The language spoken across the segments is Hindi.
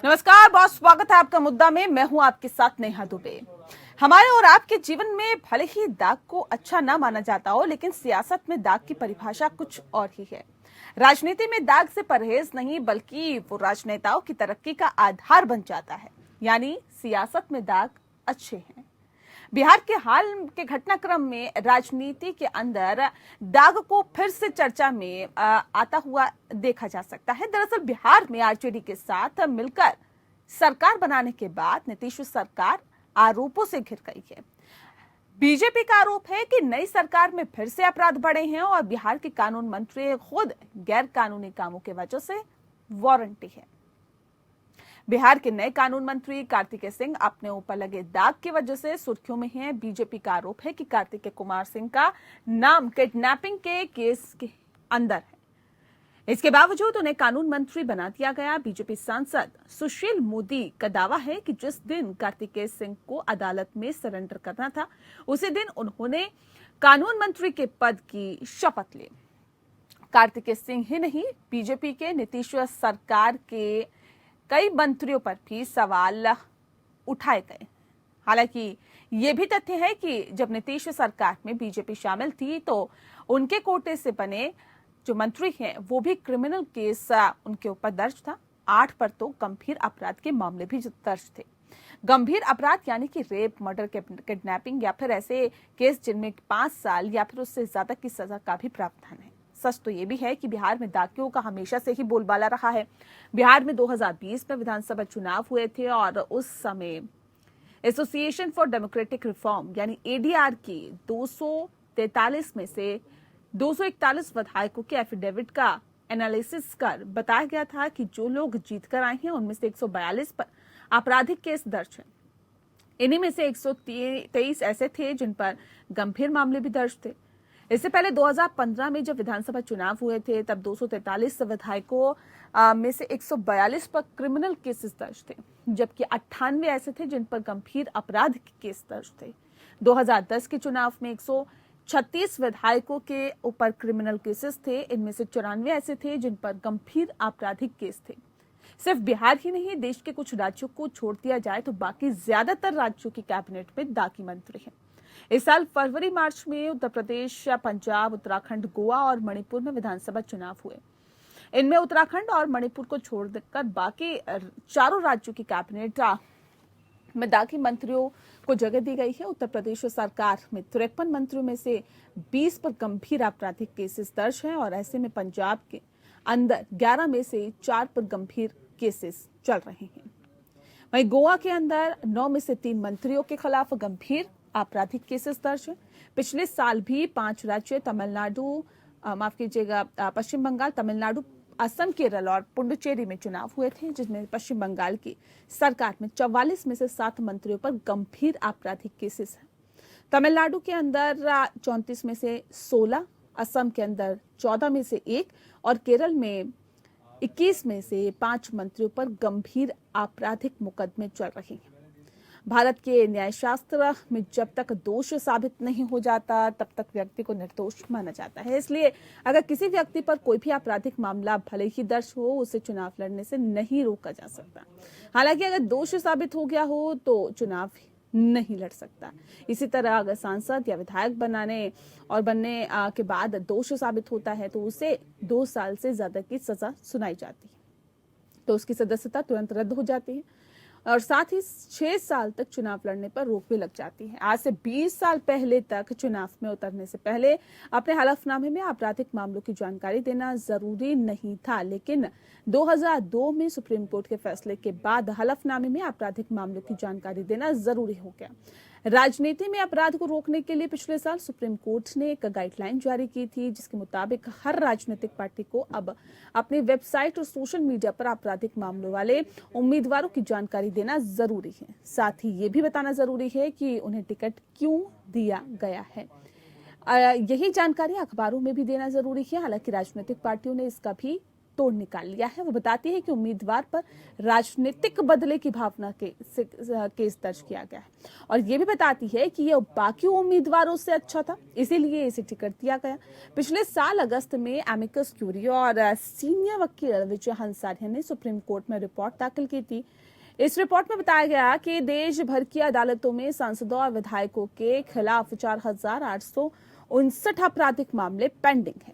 नमस्कार बॉस, स्वागत है आपका मुद्दा में। मैं हूं आपके साथ नेहा दुबे। हमारे और आपके जीवन में भले ही दाग को अच्छा ना माना जाता हो, लेकिन सियासत में दाग की परिभाषा कुछ और ही है। राजनीति में दाग से परहेज नहीं, बल्कि वो राजनेताओं की तरक्की का आधार बन जाता है। यानी सियासत में दाग अच्छे हैं। बिहार के हाल के घटनाक्रम में राजनीति के अंदर दाग को फिर से चर्चा में आता हुआ देखा जा सकता है। दरअसल बिहार में आरजेडी के साथ मिलकर सरकार बनाने के बाद नीतीश सरकार आरोपों से घिर गई है। बीजेपी का आरोप है कि नई सरकार में फिर से अपराध बढ़े हैं और बिहार के कानून मंत्री खुद गैर कानूनी कामों की वजह से वारंटी है। बिहार के नए कानून मंत्री कार्तिकेय सिंह अपने ऊपर लगे दाग की वजह से सुर्खियों में हैं। बीजेपी का आरोप है कि कार्तिकेय कुमार सिंह का नाम किडनैपिंग के केस के अंदर है। इसके बावजूद उन्हें कानून मंत्री बना दिया गया। बीजेपी सांसद सुशील मोदी का दावा है कि जिस दिन कार्तिकेय सिंह को अदालत में सरेंडर करना था, उसी दिन उन्होंने कानून मंत्री के पद की शपथ ली। कार्तिकेय सिंह ही नहीं, बीजेपी के नीतीश सरकार के कई मंत्रियों पर भी सवाल उठाए गए। हालांकि ये भी तथ्य है कि जब नीतीश सरकार में बीजेपी शामिल थी तो उनके कोटे से बने जो मंत्री हैं वो भी क्रिमिनल केस उनके ऊपर दर्ज था। 8 पर तो गंभीर अपराध के मामले भी दर्ज थे। गंभीर अपराध यानी कि रेप, मर्डर, किडनैपिंग या फिर ऐसे केस जिनमें 5 साल या फिर उससे ज्यादा की सजा का भी प्रावधान है। सच तो ये भी है कि बिहार में दागियों का हमेशा से ही बोलबाला रहा है। बिहार में 2020 में विधानसभा चुनाव हुए थे और उस समय एसोसिएशन फॉर डेमोक्रेटिक रिफॉर्म यानी एडीआर की 243 में से 241 विधायकों के एफिडेविट का एनालिसिस कर बताया गया था कि जो लोग जीत कर आए हैं उनमें से 142 पर आपराधिक केस दर्ज है। इन्हीं में से 123 ऐसे थे जिन पर गंभीर मामले भी दर्ज थे। इससे पहले 2015 में जब विधानसभा चुनाव हुए थे तब 243 विधायकों में से 142 पर क्रिमिनल केसेस दर्ज थे, जबकि 98 ऐसे थे जिन पर गंभीर अपराध के केस दर्ज थे। 2010 के चुनाव में 136 विधायकों के ऊपर क्रिमिनल केसेस थे। इनमें से 94 ऐसे थे जिन पर गंभीर आपराधिक केस थे। सिर्फ बिहार ही नहीं, देश के कुछ राज्यों को छोड़ दिया जाए तो बाकी ज्यादातर राज्यों की कैबिनेट में दागी मंत्री हैं। इस साल फरवरी मार्च में उत्तर प्रदेश, पंजाब, उत्तराखंड, गोवा और मणिपुर में विधानसभा चुनाव हुए। इनमें उत्तराखंड और मणिपुर को छोड़कर बाकी चारों राज्यों की कैबिनेट में दागी मंत्रियों को जगह दी गई है। उत्तर प्रदेश सरकार में 53 मंत्रियों में से 20 पर गंभीर आपराधिक केसेस दर्ज हैं और ऐसे में पंजाब के अंदर 11 में से 4 पर गंभीर केसेस चल रहे हैं। वहीं गोवा के अंदर 9 में से 3 मंत्रियों के खिलाफ गंभीर आपराधिक केसेस दर्ज है। पिछले साल भी 5 राज्य तमिलनाडु, पश्चिम बंगाल, तमिलनाडु, असम, केरल और पुडुचेरी में चुनाव हुए थे, जिसमें पश्चिम बंगाल की सरकार में 44 में से 7 मंत्रियों पर गंभीर आपराधिक केसेस हैं। तमिलनाडु के अंदर 34 में से 16, असम के अंदर 14 में से 1 और केरल में 21 में से 5 मंत्रियों पर गंभीर आपराधिक मुकदमे चल रहे हैं। भारत के न्यायशास्त्र में जब तक दोष साबित नहीं हो जाता तब तक व्यक्ति को निर्दोष माना जाता है। इसलिए अगर किसी व्यक्ति पर कोई भी आपराधिक मामला भले ही दर्ज हो, उसे चुनाव लड़ने से नहीं रोका जा सकता। हालांकि अगर दोष साबित हो गया हो तो चुनाव नहीं लड़ सकता। इसी तरह अगर सांसद या विधायक बनने के बाद दोष साबित होता है तो उसे 2 साल से ज्यादा की सजा सुनाई जाती है, तो उसकी सदस्यता तुरंत रद्द हो जाती है और साथ ही 6 साल तक चुनाव लड़ने पर रोक भी लग जाती है। आज से 20 साल पहले तक चुनाव में उतरने से पहले अपने हलफनामे में आपराधिक मामलों की जानकारी देना जरूरी नहीं था, लेकिन 2002 में सुप्रीम कोर्ट के फैसले के बाद हलफनामे में आपराधिक मामलों की जानकारी देना जरूरी हो गया। राजनीति में अपराध को रोकने के लिए पिछले साल सुप्रीम कोर्ट ने एक गाइडलाइन जारी की थी, जिसके मुताबिक हर राजनीतिक पार्टी को अब अपनी वेबसाइट और सोशल मीडिया पर आपराधिक मामलों वाले उम्मीदवारों की जानकारी देना जरूरी है। साथ ही ये भी बताना जरूरी है कि उन्हें टिकट क्यों दिया गया है। यही जानकारी अखबारों में भी देना जरूरी है। हालांकि राजनीतिक पार्टियों ने इसका भी तोड़ निकाल लिया है। वो बताती है कि उम्मीदवार पर राजनीतिक बदले की भावना के केस दर्ज किया गया है और ये भी बताती है कि ये बाकी उम्मीदवारों से अच्छा था, इसीलिए इसे टिकट दिया गया। पिछले साल अगस्त में एमिकस क्यूरी और सीनियर वकील विजय हंसारिया ने सुप्रीम कोर्ट में रिपोर्ट दाखिल की थी। इस रिपोर्ट में बताया गया कि देश भर की अदालतों में सांसदों और विधायकों के खिलाफ 4,859 आपराधिक मामले पेंडिंग हैं।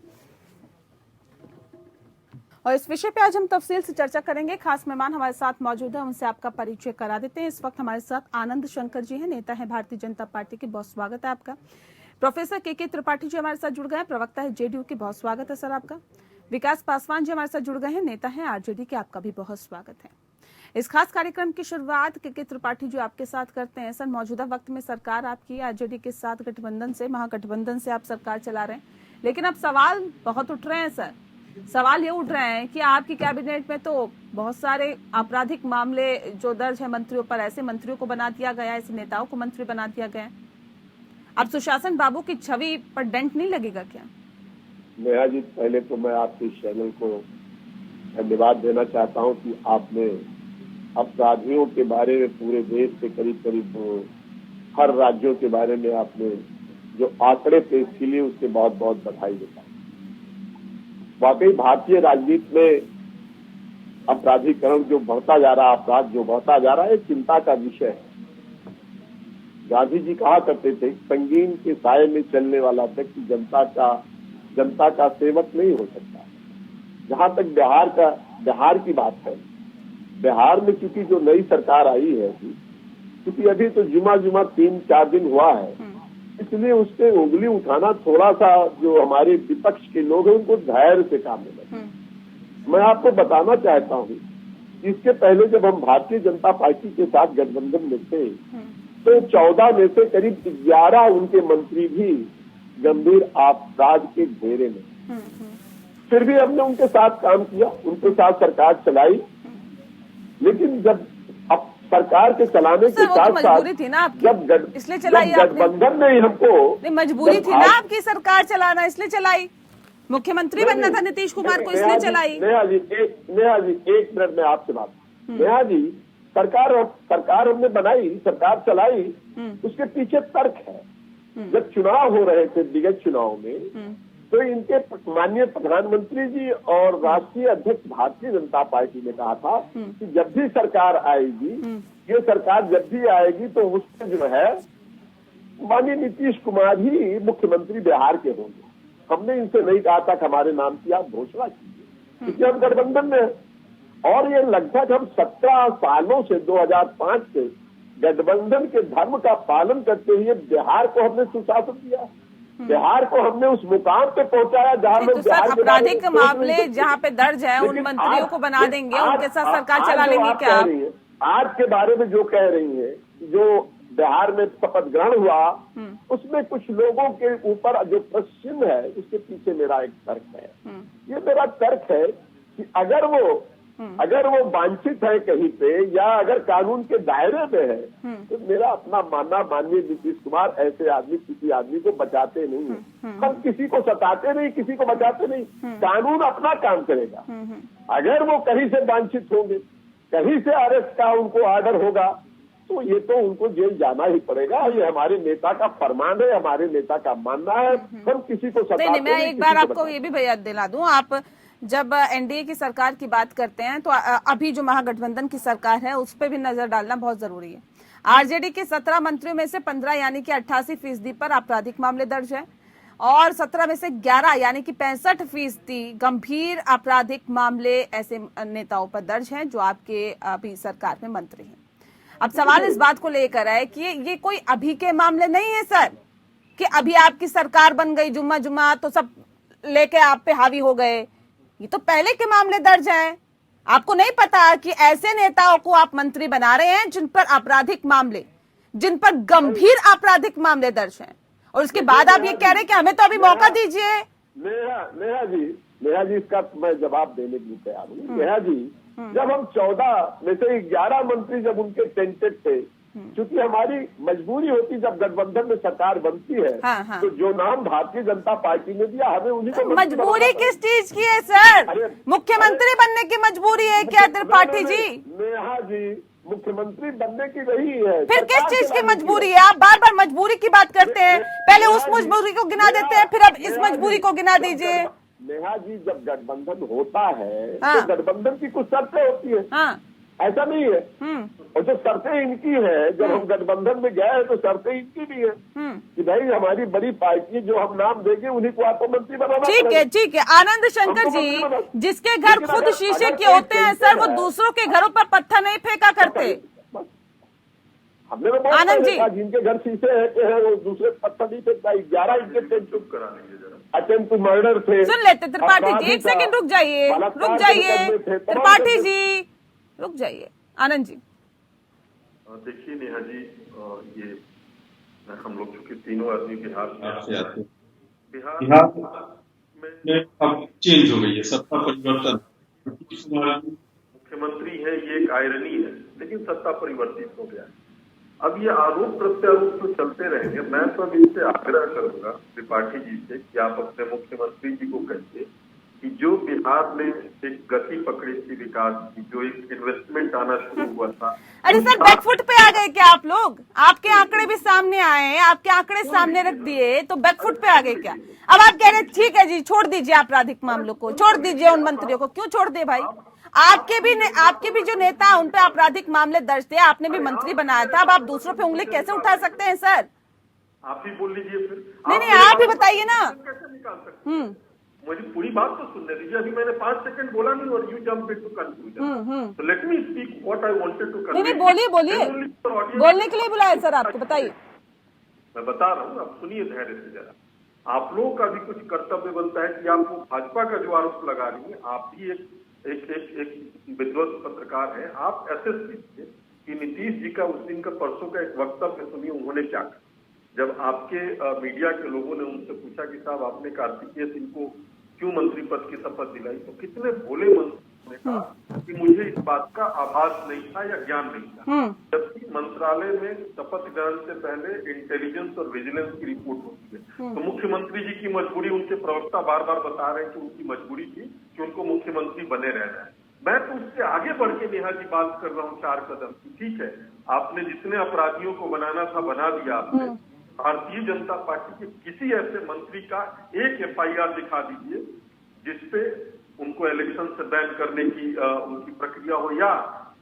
और इस विषय पे आज हम तफसील से चर्चा करेंगे। खास मेहमान हमारे साथ मौजूद है, उनसे आपका परिचय करा देते हैं। इस वक्त हमारे साथ आनंद शंकर जी हैं, नेता है भारतीय जनता पार्टी के। बहुत स्वागत है आपका। प्रोफेसर के त्रिपाठी जी हमारे साथ जुड़ गए हैं, प्रवक्ता है जेडीयू के। बहुत स्वागत है सर आपका। विकास पासवान जी हमारे साथ जुड़ गए हैं, नेता है आरजेडी के। आपका भी बहुत स्वागत है। इस खास कार्यक्रम की शुरुआत के त्रिपाठी जी आपके साथ करते हैं। सर, मौजूदा वक्त में सरकार आपकी आरजेडी के साथ गठबंधन से, महागठबंधन से आप सरकार चला रहे हैं, लेकिन अब सवाल बहुत उठ रहे हैं सर। सवाल ये उठ रहे हैं कि आपकी कैबिनेट में तो बहुत सारे आपराधिक मामले जो दर्ज है मंत्रियों पर, ऐसे मंत्रियों को बना दिया गया, ऐसे नेताओं को मंत्री बना दिया गया। अब सुशासन बाबू की छवि पर डेंट नहीं लगेगा क्या? नेहा जी, पहले तो मैं आपके चैनल को धन्यवाद देना चाहता हूं कि आपने अपराधियों के बारे में पूरे देश से करीब हर राज्यों के बारे में आपने जो आंकड़े पेश किए उसके बहुत बहुत बधाई देता हूं। वाकई भारतीय राजनीति में अपराधीकरण जो बढ़ता जा रहा, अपराध जो बढ़ता जा रहा है, चिंता का विषय है। गांधी जी कहा करते थे, संगीन के साये में चलने वाला व्यक्ति जनता का सेवक नहीं हो सकता। जहां तक बिहार की बात है, बिहार में चूंकि जो नई सरकार आई है, क्योंकि अभी तो जुमा 3-4 दिन हुआ है, इसलिए उस पे उंगली उठाना थोड़ा सा जो हमारे विपक्ष के लोग हैं उनको धैर्य से काम लेना। मैं आपको बताना चाहता हूँ, इसके पहले जब हम भारतीय जनता पार्टी के साथ गठबंधन में थे तो 14 में से करीब 11 उनके मंत्री भी गंभीर अपराध के घेरे में। फिर भी हमने उनके साथ काम किया, उनके साथ सरकार चलाई। लेकिन जब अब सरकार के चलाने के साथ मजबूरी थी ना आपकी, इसलिए चलाई गठबंधन ने हमको, मजबूरी थी ना आपकी सरकार चलाना, इसलिए चलाई। मुख्यमंत्री बनना था नीतीश कुमार को, इसलिए चलाई। नेहा जी, एक मिनट में आपसे बात। नेहा जी, सरकार हमने बनाई, सरकार चलाई, उसके पीछे तर्क है। जब चुनाव हो रहे थे, विगत चुनाव में, तो इनके माननीय प्रधानमंत्री जी और राष्ट्रीय अध्यक्ष भारतीय जनता पार्टी ने कहा था कि जब भी सरकार आएगी, ये सरकार जब भी आएगी तो उसमें जो है माननीय नीतीश कुमार ही मुख्यमंत्री बिहार के होंगे। हमने इनसे नहीं कहा था कि हमारे नाम की आप घोषणा कीजिए, क्योंकि हम गठबंधन में, और ये लगभग हम 17 सालों से 2005 से गठबंधन के धर्म का पालन करते हुए बिहार को हमने सुशासन दिया। बिहार को हमने उस मुकाम पे पहुंचाया जहां लोग आपराधिक मामले जहां पे दर्ज है उन मंत्रियों को बना देंगे, उनके साथ सरकार चला लेंगे क्या? आज के बारे में जो कह रही है, जो बिहार में शपथ ग्रहण हुआ, उसमें कुछ लोगों के ऊपर जो प्रश्न है, उसके पीछे मेरा एक तर्क है। ये मेरा तर्क है कि अगर वो वांछित है कहीं पे, या अगर कानून के दायरे में है, तो मेरा अपना मानना, माननीय नीतीश कुमार ऐसे आदमी किसी आदमी को बचाते नहीं है। हम किसी को सताते नहीं, किसी को बचाते नहीं, कानून अपना काम करेगा। अगर वो कहीं से वांछित होंगे, कहीं से अरेस्ट का उनको ऑर्डर होगा, तो ये तो उनको जेल जाना ही पड़ेगा। ये हमारे नेता का फरमान है, हमारे नेता का मानना है। हम किसी को सताते नहीं। मैं एक बार आपको ये भी भैया दिला दूं, आप जब एनडीए की सरकार की बात करते हैं तो अभी जो महागठबंधन की सरकार है उस पर भी नजर डालना बहुत जरूरी है। आरजेडी के 17 मंत्रियों में से 15 यानी कि 88% पर आपराधिक मामले दर्ज है और 17 में से 11 यानी कि 65% गंभीर आपराधिक मामले ऐसे नेताओं पर दर्ज हैं जो आपके अभी सरकार में मंत्री हैं। अब सवाल इस बात को लेकर है कि ये कोई अभी के मामले नहीं है सर, कि अभी आपकी सरकार बन गई, जुम्मा तो सब लेके आप पे हावी हो गए। ये तो पहले के मामले दर्ज हैं। आपको नहीं पता कि ऐसे नेताओं को आप मंत्री बना रहे हैं जिन पर आपराधिक मामले, जिन पर गंभीर आपराधिक मामले दर्ज हैं, और उसके बाद आप ये कह रहे हैं कि हमें तो अभी मौका दीजिए। नेहा जी, इसका मैं जवाब देने के लिए तैयार हूँ। नेहा जी, जब हम 14 में से 11 मंत्री जब उनके टेंटेड थे, क्योंकि हमारी मजबूरी होती जब गठबंधन में सरकार बनती है। हाँ। तो जो नाम भारतीय जनता पार्टी ने दिया हमें उन्हीं को मजबूरी किस चीज की है सर? मुख्यमंत्री बनने की मजबूरी है क्या त्रिपाठी जी? नेहा जी, मुख्यमंत्री बनने की नहीं है। फिर किस चीज की मजबूरी है? आप बार बार मजबूरी की बात करते हैं। पहले उस मजबूरी को गिना देते हैं, फिर अब इस मजबूरी को गिना दीजिए। नेहा जी, जब गठबंधन होता है हाँ। तो गठबंधन की कुछ शर्तें होती है। हाँ। ऐसा नहीं है। और जो शर्तें इनकी है, जब हम गठबंधन में गए हैं तो शर्तें इनकी भी है कि भाई हमारी बड़ी पार्टी जो हम नाम देंगे उन्हीं को आपको मंत्री बनाना। ठीक है आनंद शंकर जी, जिसके घर खुद शीशे के होते हैं सर, वो दूसरों के घरों पर पत्थर नहीं फेंका करते। हमने तो आनंद जी, जिनके घर शीशे हैं वो दूसरे पत्थर नहीं फेंकता। 11 इनके अटेम्प्ट टू मर्डर थे। सुन लेते त्रिपाठी जी, एक सेकंड रुक जाइए त्रिपाठी जी, रुक जाइए। आनंद जी देखिए नेहा जी, ये हम लोग चूंकि तीनों आदमी बिहार से आते हैं, बिहार में अब चेंज हो गई है, सत्ता परिवर्तन। मुख्यमंत्री है, ये एक आयरनी है, लेकिन सत्ता परिवर्तित हो गया। अब ये आरोप प्रत्यारोप तो चलते रहेंगे। मैं तो अब इनसे आग्रह करूंगा त्रिपाठी जी से कि आप अपने मुख्यमंत्री जी को कहिए कि जो बिहार में एक गति पकड़ी थी विकास की, जो एक इन्वेस्टमेंट आना शुरू हुआ था। अरे सर, बैकफुट पे आ गए क्या आप लोग? आपके आंकड़े भी सामने आए हैं, आपके आंकड़े सामने रख दिए तो बैकफुट पे आ गए क्या? अब आप कह रहे ठीक है जी, छोड़ दीजिए आपराधिक मामलों को, छोड़ दीजिए उन मंत्रियों को। क्यों छोड़ दे भाई? आपके भी जो नेता उन पे आपराधिक मामले दर्ज थे, आपने भी मंत्री बनाया था। अब आप दूसरों पे उंगली कैसे उठा सकते हैं सर? आप ही बोल लीजिए फिर। नहीं, आप ही बताइए ना। कैसे निकाल सकते हैं? मुझे पूरी बात तो सुनने दीजिए। अभी मैंने 5 सेकंड बोला नहीं और यू जंप इनटू कंक्लूजन। तो let me speak what I wanted to convey. नहीं, बोलिए बोलने के लिए बुलाया सर आपको, बताइए। मैं बता रहा हूँ, आप सुनिए धैर्य से जरा। आप लोगों का भी कुछ कर्तव्य बनता है कि आपको भाजपा का जो आरोप लगा रही है, आप भी एक विद्वत पत्रकार है, आप एसेस कीजिए कि नीतीश जी का उस दिन का परसों का एक वक्तव्य सुनिए, उन्होंने क्या कहा। जब आपके मीडिया के लोगों ने उनसे पूछा कि साहब आपने कार्तिकेय सिंह को क्यों मंत्री पद की शपथ दिलाई, तो कितने भोले मंत्री ने कहा कि मुझे इस बात का आभास नहीं था या ज्ञान नहीं था। जबकि मंत्रालय में शपथ ग्रहण से पहले इंटेलिजेंस और विजिलेंस की रिपोर्ट होती है। तो मुख्यमंत्री जी की मजबूरी, उनके प्रवक्ता बार बार बता रहे हैं कि उनकी मजबूरी थी कि उनको मुख्यमंत्री बने रहना है। मैं तो उससे आगे बढ़ के नेहा जी बात कर रहा हूँ 4 कदम की। ठीक है, आपने जितने अपराधियों को बनाना था बना दिया आपने। भारतीय जनता पार्टी के किसी ऐसे मंत्री का एक FIR दिखा दीजिए जिसपे उनको इलेक्शन से बैन करने की उनकी प्रक्रिया हो, या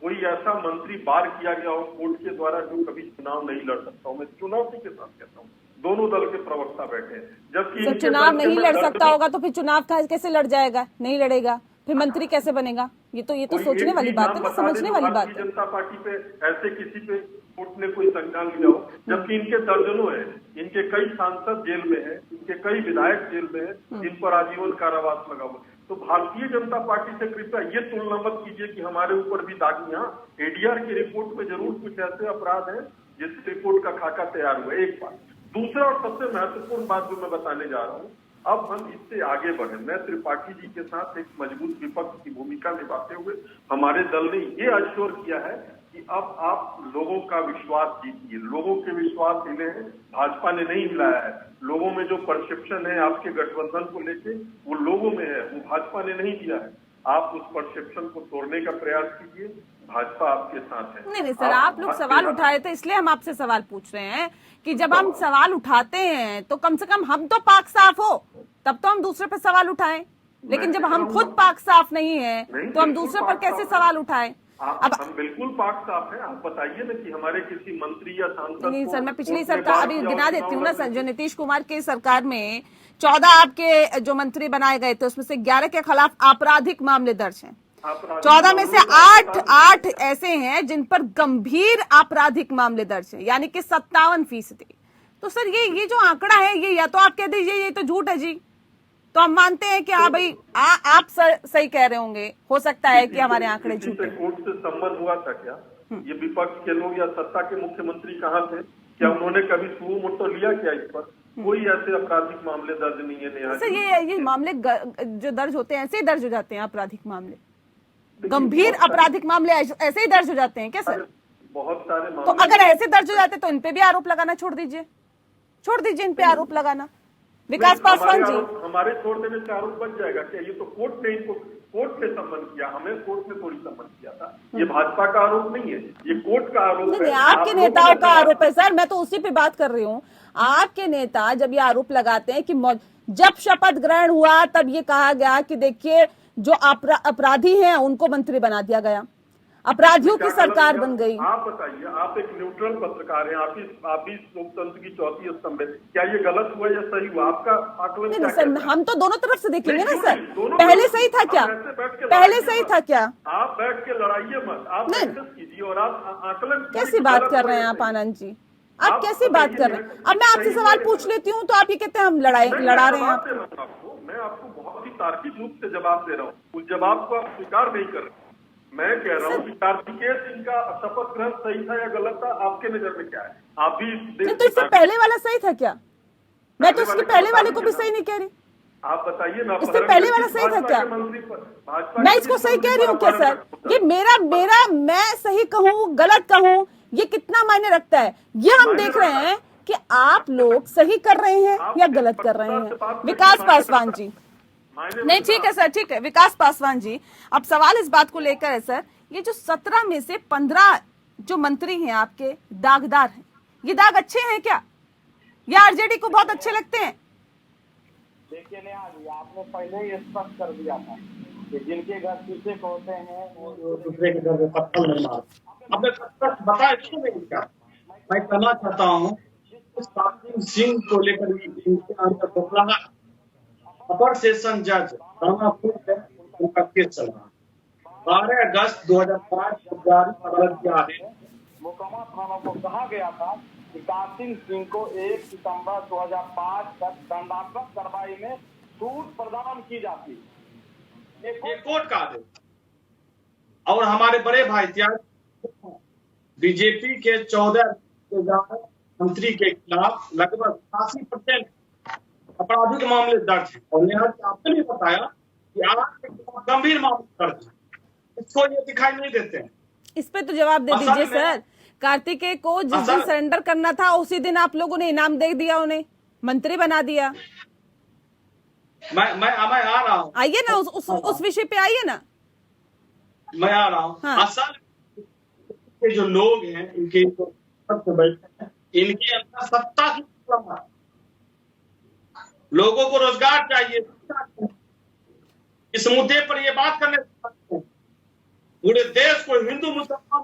कोई ऐसा मंत्री बार किया गया हो कोर्ट के द्वारा जो कभी चुनाव नहीं लड़ सकता हूँ। मैं चुनौती के साथ कहता हूँ, दोनों दल के प्रवक्ता बैठे हैं। जबकि चुनाव नहीं लड़ सकता होगा तो फिर चुनाव कैसे लड़ जाएगा? नहीं लड़ेगा, फिर मंत्री कैसे बनेगा? ये तो सोचने वाली बात है ना, समझने वाली बात है। भारतीय जनता पार्टी पे ऐसे किसी पे कोर्ट ने कोई संज्ञान लिया हो, जबकि इनके दर्जनों है, इनके कई सांसद जेल में है, इनके कई विधायक जेल में है, जिन पर आजीवन कारावास लगा हुआ। तो भारतीय जनता पार्टी से कृपया ये तुलना मत कीजिए कि हमारे ऊपर भी दागियां। ADR की रिपोर्ट में जरूर कुछ ऐसे अपराध हैं जिस रिपोर्ट का खाका तैयार हुआ। एक बात। दूसरा और सबसे महत्वपूर्ण बात जो मैं बताने जा रहा हूँ, अब हम इससे आगे बढ़े। मैं त्रिपाठी जी के साथ एक मजबूत विपक्ष की भूमिका निभाते हुए हमारे दल ने ये अश्योर किया है कि अब आप लोगों का विश्वास जीतिए। लोगों के विश्वास मिले हैं, भाजपा ने नहीं हिलाया है। लोगों में जो परसेप्शन है आपके गठबंधन को लेके, वो लोगों में है, वो भाजपा ने नहीं दिया है। आप उस परसेप्शन को तोड़ने का प्रयास कीजिए, भाजपा आपके साथ है। नहीं सर, आप लोग सवाल उठा रहे थे इसलिए हम आपसे सवाल पूछ रहे हैं कि जब हम सवाल उठाते हैं तो कम से कम हम तो पाक साफ हो, तब तो हम दूसरे पर सवाल उठाएं। लेकिन जब हम खुद पाक साफ नहीं है तो हम दूसरे पर कैसे सवाल उठाएं? अब हम बिल्कुल पाक साफ है। आप बताइए ना कि हमारे किसी मंत्री या सांसद। नहीं सर, मैं पिछली सरकार अभी गिना देती हूँ ना सर, जो नीतीश कुमार की सरकार में 14 आपके जो मंत्री बनाए गए थे उसमें से 11 के खिलाफ आपराधिक मामले दर्ज हैं। 14 में से 8 ऐसे हैं जिन पर गंभीर आपराधिक मामले दर्ज हैं, यानी कि 57%। तो सर ये जो आंकड़ा है, ये या तो आप कह दीजिए ये तो झूठ है जी, तो हम मानते हैं कि हाँ भाई आप सही कह रहे होंगे, हो सकता है कि हमारे आंकड़े झूठे। कोर्ट से संबंध हुआ था क्या? ये विपक्ष के लोग या सत्ता के मुख्यमंत्री कहाँ थे? क्या उन्होंने कभी सुओ मोटो लिया क्या इस पर? कोई ऐसे आपराधिक मामले दर्ज नहीं है नेहा। सर ये मामले जो दर्ज होते हैं ऐसे ही दर्ज हो जाते हैं? आपराधिक मामले, गंभीर आपराधिक मामले ऐसे ही दर्ज हो जाते हैं क्या सर? बहुत सारे तो मामले। अगर ऐसे दर्ज हो जाते तो इन पे भी आरोप लगाना छोड़ दीजिए इन पे आरोप लगाना। विकास पासवान जी, हमारे छोड़ देने से आरोप बन जाएगा क्या? ये तो कोर्ट ने इनको कोर्ट ने सम्मन किया, हमें कोर्ट ने थोड़ी सम्मन किया था। ये भाजपा का आरोप नहीं है, ये कोर्ट का आरोप नहीं, है। आपके नेताओं का आरोप है सर, मैं तो उसी पे बात कर रही हूँ। आपके नेता जब ये आरोप लगाते हैं कि जब शपथ ग्रहण हुआ तब ये कहा गया कि देखिए जो अपराधी हैं उनको मंत्री बना दिया गया, अपराधियों की सरकार बन गई। आप बताइए, आप एक न्यूट्रल पत्रकार हैं, आप भी लोकतंत्र की चौथी स्तंभ है, क्या ये गलत हुआ या सही हुआ? आपका आकलन क्या सर, कहता है? हम तो दोनों तरफ से देखेंगे ना सर। दोनों पहले तरफ। सही था क्या? पहले सही था क्या? आप बैठ के लड़ाइए मत, आप डिस्कस कीजिए और आप आकलन। कैसी बात कर रहे हैं आप आनंद जी? आप कैसी बात कर रहे हैं? अब मैं आपसे सवाल पूछ लेती हूँ तो आप ये कहते हैं हम लड़ा रहे हैं। मैं आपको बहुत ही तार्किक रूप से जवाब दे रहा हूँ, उस जवाब को आप स्वीकार नहीं कर रहे। मैं कह रहा हूँ कि कार्तिकेय सिंह का शपथ ग्रहण सही था या गलत था, आपके नजर में क्या है? आप भी तो इससे पहले वाला सही था क्या? मैं तो इसके पहले वाले को भी सही नहीं कह रही। आप बताइए ना, इससे पहले वाला सही था क्या? मैं इसको सही कह रही हूँ क्या सर? ये मेरा मैं सही कहूँ गलत कहूँ ये कितना मायने रखता है? ये हम देख रहे हैं कि आप लोग सही कर रहे हैं या गलत कर रहे हैं। विकास पासवान जी, नहीं ठीक है सर, ठीक है। विकास पासवान जी, अब सवाल इस बात को लेकर है सर, ये जो 17 में से 15 जो मंत्री हैं आपके दागदार हैं, ये दाग अच्छे हैं क्या या आरजेडी को बहुत अच्छे लगते हैं? देखिए नेहा जी, आपने पहले ही स्पष्ट कर दिया था कि जिनके घर शीशे होते हैं वो दूसरे के घर में पत्थर नहीं मारते। अब मैं स्पष्ट बता इसको नहीं क्या मैं कहना चाहता हूँ, कार्तिक सिंह को लेकर इनके अंदर बदलाव अपर सेशन जज दानापुर है, उनका केस चल रहा है। 12 अगस्त 2005 को जारी अदालत के आदेश मोकामा थाना को कहा गया था कि कार्तिक सिंह को 1 सितंबर 2005 तक दंडात्मक कार्रवाई में छूट प्रदान की जाती है। ये कोर्ट का आदेश। और हमारे बड़े भाई त्याग बीजेपी के 14 मंत्री के खिलाफ लगभग 80% आपराधिक मामले दर्ज है। और नेहा जी, आपने भी बताया कि आज गंभीर मामले दर्ज है, इसको ये दिखाई नहीं देते हैं। इस पे तो जवाब दे दीजिए सर। कार्तिकेय को जिस दिन सरेंडर करना था उसी दिन आप लोगों ने इनाम दे दिया, उन्हें मंत्री बना दिया। मैं आ रहा हूँ, आइए ना उस विषय पे आइए ना। मैं आ रहा हूँ। हाँ। असल के जो लोग हैं इनके बैठे हैं, इनके अंदर सत्ता की लोगों को रोजगार चाहिए। इस मुद्दे पर ये बात करने पूरे देश को हिंदू मुसलमान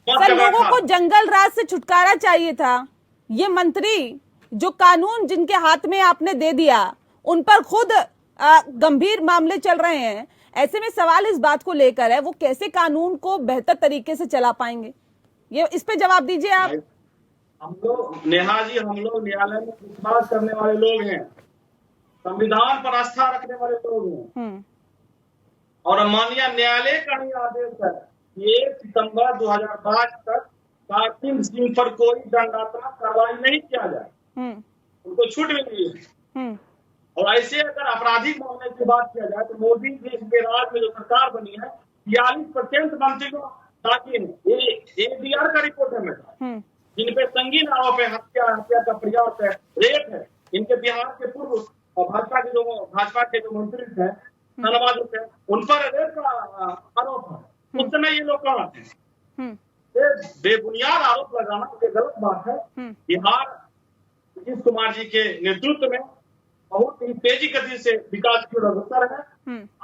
सर, लोगों को जंगल राज से छुटकारा चाहिए था। ये मंत्री जो कानून जिनके हाथ में आपने दे दिया उन पर खुद गंभीर मामले चल रहे हैं। ऐसे में सवाल इस बात को लेकर है वो कैसे कानून को बेहतर तरीके से चला पाएंगे, ये इस पे जवाब दीजिए आप। हम लोग नेहा जी, हम लोग न्यायालय में विश्वास करने वाले लोग हैं, संविधान पर आस्था रखने वाले लोग हैं। और माननीय न्यायालय का ही आदेश है कि 1 सितंबर 2005 तक कार्तिक सिंह पर कोई दंडात्मक कार्रवाई नहीं किया जाए, उनको छूट मिली है। और ऐसे अगर आपराधिक मामले की बात किया जाए तो मोदी जी के राज में जो सरकार बनी है 42% मंत्रियों ADR का रिपोर्ट है मेरा, जिनपे संगीन आरोप है, हत्या का प्रयास है, रेप है। इनके बिहार के पूर्व भाजपा के जो मंत्री थे धनबाद थे, उन पर रेप का आरोप है। उस समय ये लोग कहाँ थे? बेबुनियाद आरोप लगाना ये गलत बात है। बिहार नीतीश कुमार जी के नेतृत्व में बहुत ही तेजी गति से विकास की अग्रसर है।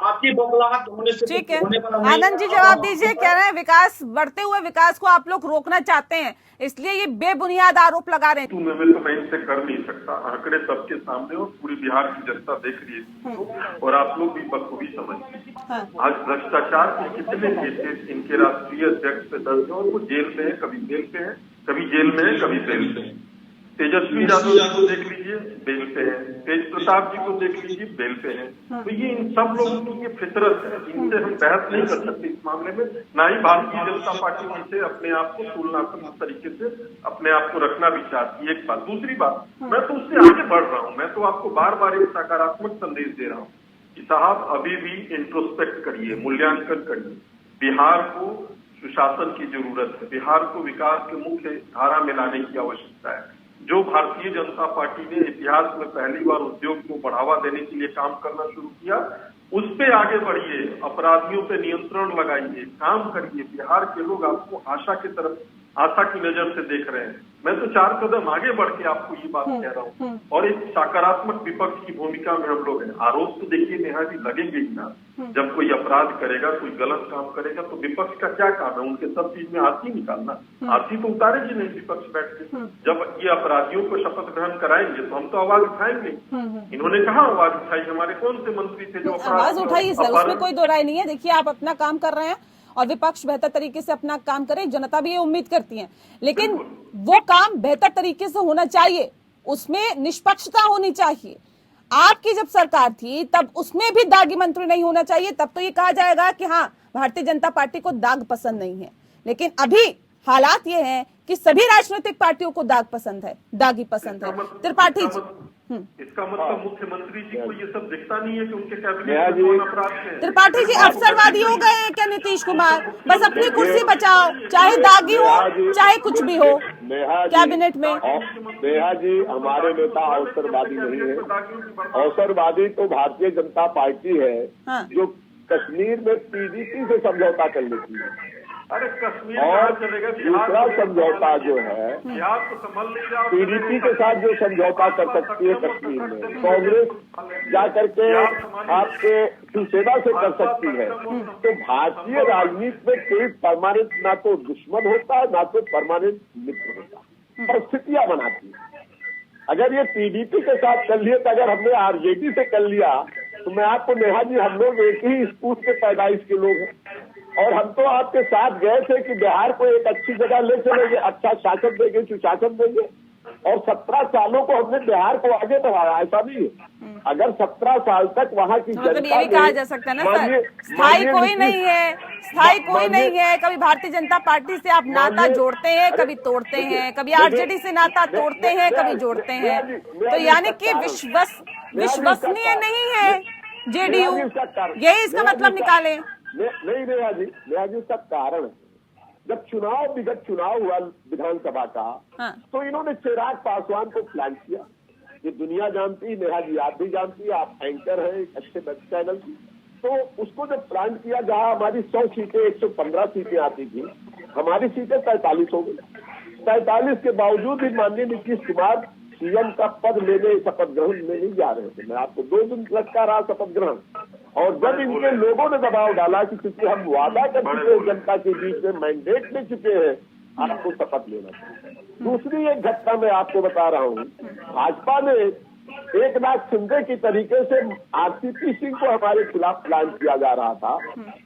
आपकी बबलाहट होने से ठीक है। आनंद जी जवाब दीजिए, कह रहे हैं विकास, बढ़ते हुए विकास को आप लोग रोकना चाहते हैं, इसलिए ये बेबुनियाद आरोप लगा रहे हैं। मैं इनसे कर नहीं सकता, आंकड़े सबके सामने और पूरी बिहार की जनता देख रही है और आप लोग भी बखूबी समझिए। आज भ्रष्टाचार के कितने केसेस इनके राष्ट्रीय अध्यक्ष पे दर्ज है और वो जेल में है, कभी जेल पे है, कभी जेल में है, कभी जेल पे है। तेजस्वी यादव जी को देख लीजिए, बेल पे है। तेज प्रताप जी को देख लीजिए, बेल पे है। तो ये इन सब लोगों की ये फितरत है, इनसे हम बहस नहीं कर सकते इस मामले में। ना ही भारतीय जनता पार्टी इनसे अपने आप को तुलनात्मक तरीके से अपने आप को रखना भी चाहती है। एक बात। दूसरी बात, मैं तो उससे आगे बढ़ रहा हूँ। मैं तो आपको बार बार एक सकारात्मक संदेश दे रहा हूँ कि साहब अभी भी इंट्रोस्पेक्ट करिए, मूल्यांकन करिए। बिहार को सुशासन की जरूरत है। बिहार को विकास के मुख्य धारा में लाने की आवश्यकता है। जो भारतीय जनता पार्टी ने इतिहास में पहली बार उद्योग को बढ़ावा देने के लिए काम करना शुरू किया, उस पे आगे बढ़िए, अपराधियों पे नियंत्रण लगाइए, काम करिए। बिहार के लोग आपको आशा की नजर से देख रहे हैं। मैं तो 4 कदम आगे बढ़ के आपको ये बात कह रहा हूँ, और एक सकारात्मक विपक्ष की भूमिका में हम लोग हैं। आरोप तो देखिए नेहा जी लगेंगे ही ना। जब कोई अपराध करेगा, कोई गलत काम करेगा, तो विपक्ष का क्या काम है? उनके सब चीज में आरती निकालना। आरती तो उतारेगी नहीं विपक्ष बैठ के। जब ये अपराधियों को शपथ ग्रहण कराएंगे तो हम तो आवाज उठाएंगे। इन्होंने कहा आवाज उठाई? हमारे कौन से मंत्री थे जो आवाज उठाई सर, उसमें कोई दो राय नहीं है। देखिए, आप अपना काम कर रहे हैं और विपक्ष बेहतर तरीके से अपना काम करे, जनता भी ये उम्मीद करती है। लेकिन वो काम बेहतर तरीके से होना चाहिए, उसमें निष्पक्षता होनी चाहिए। आपकी जब सरकार थी तब उसमें भी दागी मंत्री नहीं होना चाहिए। तब तो ये कहा जाएगा कि हाँ, भारतीय जनता पार्टी को दाग पसंद नहीं है। लेकिन अभी हालात ये हैं कि सभी राजनीतिक पार्टियों को दाग पसंद है, दागी पसंद है। त्रिपाठी जी, इसका मतलब मुख्यमंत्री जी को ये सब दिखता नहीं है कि उनके कैबिनेट में कौन अपराध है? त्रिपाठी जी अफसरवादी हो गए हैं क्या नीतीश कुमार? बस अपनी कुर्सी बचाओ, चाहे दागी हो चाहे कुछ भी हो कैबिनेट में। नेहा जी, हमारे नेता अवसरवादी नहीं है। अवसरवादी तो भारतीय जनता पार्टी है, जो कश्मीर में पीडीपी से समझौता कर लेती है। अरे कश्मीर और चलेगा? दूसरा समझौता जो है बिहार को संभाल लेगा। पीडीपी के साथ जो समझौता कर सकती है कश्मीर में, कांग्रेस जा करके आपके शिवसेना से कर सकती है। तो भारतीय राजनीति में कोई परमानेंट ना तो दुश्मन होता है, ना तो परमानेंट मित्र होता है। परिस्थितियां बनाती है। अगर ये पीडीपी के साथ कर लिए, तो अगर हमने आरजेडी से कर लिया, तो मैं आपको नेहा जी, हम लोग एक ही स्कूल के पैदाइश के लोग हैं, और हम तो आपके साथ गए थे कि बिहार को एक अच्छी जगह ले चलेंगे, अच्छा शासन देंगे, सुशासन देंगे। और 17 सालों को हमने बिहार को आगे बढ़ाया। ऐसा नहीं है, अगर 17 साल तक वहाँ की मतलब ये भी कहा जा सकता है ना सर, स्थायी कोई नहीं है, स्थायी कोई नहीं है। कभी भारतीय जनता पार्टी से आप नाता जोड़ते हैं, कभी तोड़ते हैं, कभी आरजेडी से नाता तोड़ते हैं, कभी जोड़ते हैं। तो यानी कि विश्वसनीय नहीं है जेडीयू, यही इसका मतलब निकाले। नहीं नेहा जी, उसका कारण है, जब विगत चुनाव हुआ विधानसभा का, तो इन्होंने चिराग पासवान को प्लान किया। ये दुनिया जानती है, नेहा जी आप भी जानती है, आप एंकर हैं एक अच्छे वेब चैनल की। तो उसको जब प्लान किया, जहां हमारी 100 सीटें 115 सीटें आती थी, हमारी सीटें 43 हो गई। 43 के बावजूद भी माननीय नीतीश कुमार सीएम का पद लेने शपथ ग्रहण में नहीं जा रहे थे। मैं आपको 2 दिन लटका रहा शपथ ग्रहण, और जब इनके लोगों ने दबाव डाला कि क्योंकि हम वादा कर चुके हैं, जनता के बीच में मैंडेट ले चुके हैं, आपको शपथ लेना चाहिए। दूसरी एक घटना मैं आपको बता रहा हूँ, भाजपा ने एकनाथ शिंदे की तरीके से आरसीपी सिंह को हमारे खिलाफ प्लान किया जा रहा था,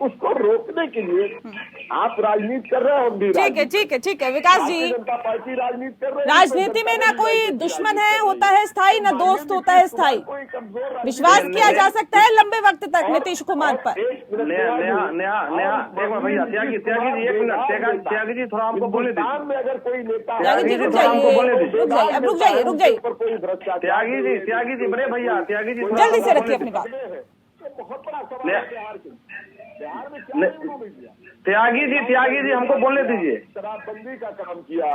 उसको रोकने के लिए आप राजनीति कर रहे हैं, हम भी। ठीक है विकास जी, जनता पार्टी राजनीति कर रहे हैं। राजनीति में ना कोई दुश्मन है होता है स्थायी, ना दोस्त होता है स्थायी। विश्वास किया जा सकता है लंबे वक्त तक नीतीश कुमार पर। भैया त्यागी जी, एक मिनट, त्यागी जी थोड़ा हमको बोले दीजिए। अगर कोई नेता रुक जाइए त्यागी जी बड़े भैया, त्यागी जी जल्दी से रखिए अपनी बात। बहुत बड़ा सवाल है बिहार में त्यागी जी हमको बोलने दीजिए। शराबबंदी का काम किया,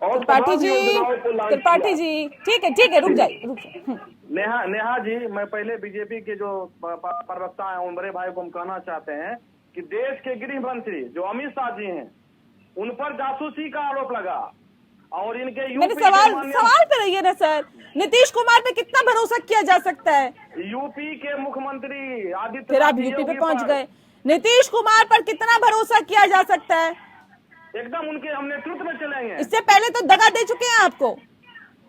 और त्रिपाठी जी ठीक है, रुक जाइए। नेहा जी, मैं पहले बीजेपी के जो प्रवक्ता हैं उन बड़े भाई को हम कहना चाहते हैं कि देश के गृह मंत्री जो अमित शाह जी हैं, उन पर जासूसी का आरोप लगा, और इनके मेरे सवाल पे रहिए ना सर, नीतीश कुमार पे कितना भरोसा किया जा सकता है? यूपी के मुख्यमंत्री आदित्य, फिर आप यूपी पे पहुंच गए। नीतीश कुमार पर कितना भरोसा किया जा सकता है? एकदम उनके हम नेतृत्व में चलेंगे। इससे पहले तो दगा दे चुके हैं आपको।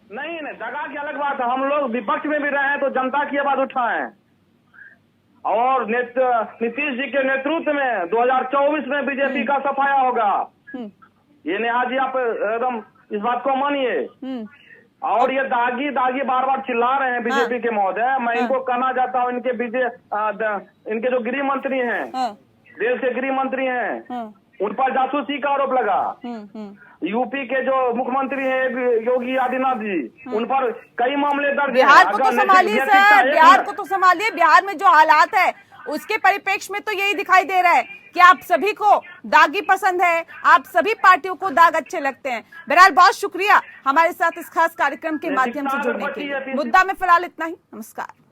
नहीं, दगा की अलग बात है, हम लोग विपक्ष में भी रहे हैं तो जनता की आवाज उठाए, और नीतीश जी के नेतृत्व में 2024 में बीजेपी का सफाया होगा। ये नेहा जी आप एकदम इस बात को मानिए। और ये दागी बार बार चिल्ला रहे हैं बीजेपी के महोदय, मैं इनको कहना चाहता हूँ, इनके जो गृह मंत्री हैं, देश के गृह मंत्री हैं, उन पर जासूसी का आरोप लगा। यूपी के जो मुख्यमंत्री हैं योगी आदित्यनाथ जी, उन पर कई मामले दर्ज हैं। बिहार को तो संभालिए सर, बिहार को तो संभालिए। बिहार में जो हालात है उसके परिप्रेक्ष्य में तो यही दिखाई दे रहा है कि आप सभी को दागी पसंद है, आप सभी पार्टियों को दाग अच्छे लगते हैं। बहरहाल बहुत शुक्रिया हमारे साथ इस खास कार्यक्रम के माध्यम से जुड़ने के लिए। मुद्दा में फिलहाल इतना ही। नमस्कार।